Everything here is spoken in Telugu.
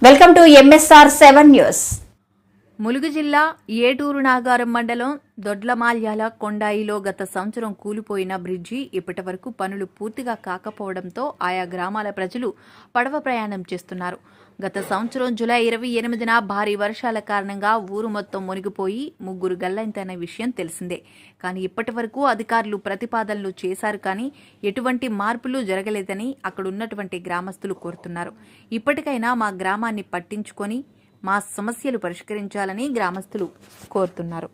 Welcome to MSR7 news. Mulugu జిల్లా ఏటూరు నాగారం మండలం దొడ్లమాల్యాల కొండాయిలో గత సంవత్సరం కూలిపోయిన బ్రిడ్జి ఇప్పటి వరకు పనులు పూర్తిగా కాకపోవడంతో ఆయా గ్రామాల ప్రజలు పడవ ప్రయాణం చేస్తున్నారు. గత సంవత్సరం జూలై 28న భారీ వర్షాల కారణంగా ఊరు మొత్తం మునిగిపోయి 3 గల్లంతైన విషయం తెలిసిందే. కానీ ఇప్పటి వరకు అధికారులు ప్రతిపాదనలు చేశారు కానీ ఎటువంటి మార్పులు జరగలేదని అక్కడున్నటువంటి గ్రామస్తులు కోరుతున్నారు. ఇప్పటికైనా మా గ్రామాన్ని పట్టించుకొని మా సమస్యలు పరిష్కరించాలని గ్రామస్తులు కోరుతున్నారు.